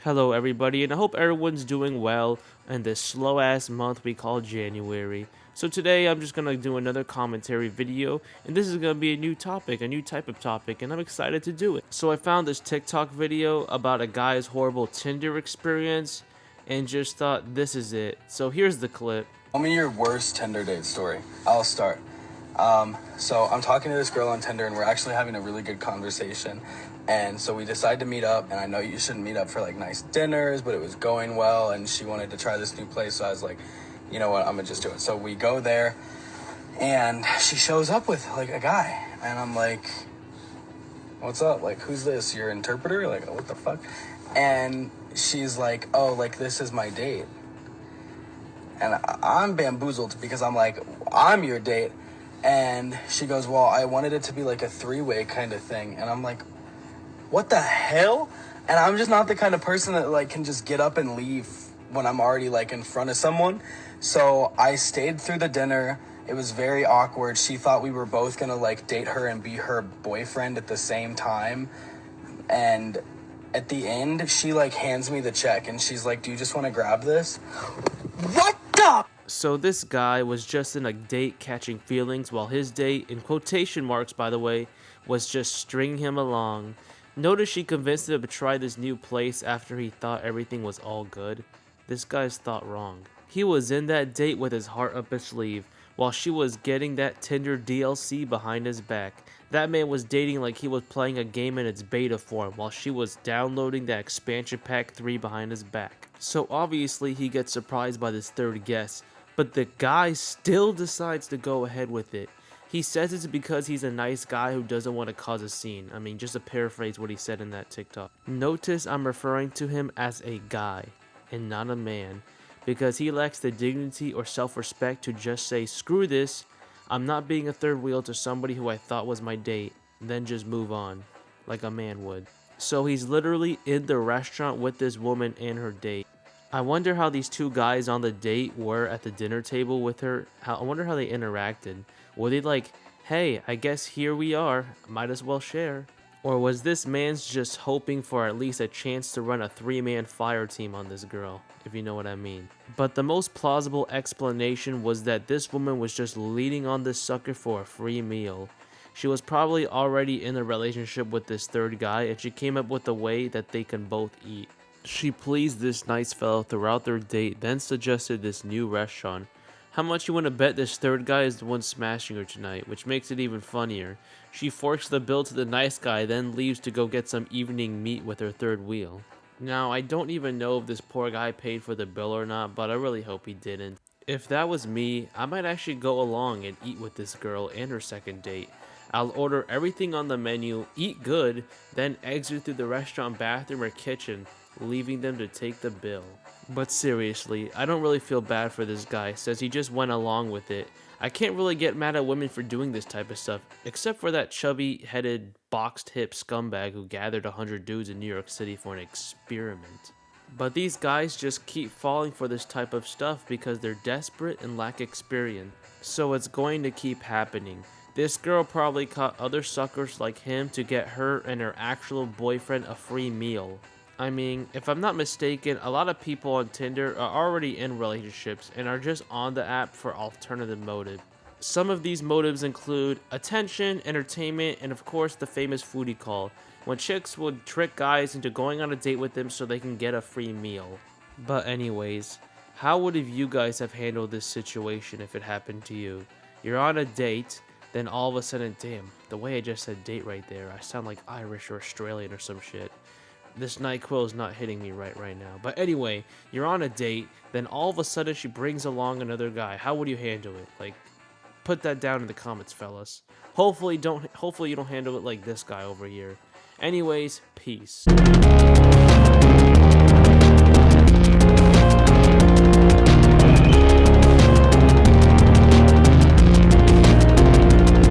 Hello everybody, and I hope everyone's doing well in this slow ass month we call January. So today I'm just gonna do another commentary video, and this is gonna be a new topic, a new type of topic, and I'm excited to do it. So I found this TikTok video about a guy's horrible Tinder experience and just thought this is it. So here's the clip. Tell me your worst Tinder date story. I'll start. So I'm talking to this girl on Tinder and we're actually having a really good conversation. And so we decide to meet up, and I know you shouldn't meet up for like nice dinners, but it was going well and she wanted to try this new place. So I was like, you know what, I'm gonna just do it. So we go there and she shows up with like a guy and I'm like, what's up? Like, who's this? Your interpreter? Like, what the fuck? And she's like, oh, like this is my date. And I'm bamboozled because I'm like, I'm your date. And she goes, well, I wanted it to be like a three-way kind of thing. And I'm like, what the hell? And I'm just not the kind of person that like can just get up and leave when I'm already like in front of someone. So I stayed through the dinner. It was very awkward. She thought we were both gonna like date her and be her boyfriend at the same time. And at the end, she like hands me the check and she's like, do you just want to grab this? What the? So this guy was just in a date catching feelings, while his date, in quotation marks by the way, was just stringing him along. Notice she convinced him to try this new place after he thought everything was all good. This guy's thought wrong. He was in that date with his heart up his sleeve, while she was getting that Tinder DLC behind his back. That man was dating like he was playing a game in its beta form, while she was downloading that expansion pack 3 behind his back. So obviously he gets surprised by this third guest, but the guy still decides to go ahead with it. He says it's because he's a nice guy who doesn't want to cause a scene. I mean, just to paraphrase what he said in that TikTok. Notice I'm referring to him as a guy and not a man, because he lacks the dignity or self-respect to just say, screw this, I'm not being a third wheel to somebody who I thought was my date, then just move on, like a man would. So he's literally in the restaurant with this woman and her date. I wonder how these two guys on the date were at the dinner table with her. I wonder how they interacted. Were they like, hey, I guess here we are, might as well share? Or was this man's just hoping for at least a chance to run a 3-man fire team on this girl, if you know what I mean? But the most plausible explanation was that this woman was just leading on this sucker for a free meal. She was probably already in a relationship with this third guy, and she came up with a way that they can both eat. She pleased this nice fellow throughout their date, then suggested this new restaurant. How much you want to bet this third guy is the one smashing her tonight, which makes it even funnier. She forks the bill to the nice guy, then leaves to go get some evening meat with her third wheel. Now, I don't even know if this poor guy paid for the bill or not, but I really hope he didn't. If that was me, I might actually go along and eat with this girl and her second date. I'll order everything on the menu, eat good, then exit through the restaurant bathroom or kitchen, leaving them to take the bill. But seriously, I don't really feel bad for this guy, since he just went along with it. I can't really get mad at women for doing this type of stuff, except for that chubby-headed, boxed-hip scumbag who gathered 100 dudes in New York City for an experiment. But these guys just keep falling for this type of stuff because they're desperate and lack experience. So it's going to keep happening. This girl probably caught other suckers like him to get her and her actual boyfriend a free meal. I mean, if I'm not mistaken, a lot of people on Tinder are already in relationships and are just on the app for alternative motive. Some of these motives include attention, entertainment, and of course the famous foodie call, when chicks would trick guys into going on a date with them so they can get a free meal. But anyways, how would you guys have handled this situation if it happened to you? You're on a date, then all of a sudden, damn, the way I just said date right there, I sound like Irish or Australian or some shit. This NyQuil is not hitting me right now. But anyway, you're on a date, then all of a sudden she brings along another guy. How would you handle it? Like, put that down in the comments, fellas. Hopefully you don't handle it like this guy over here. Anyways, peace.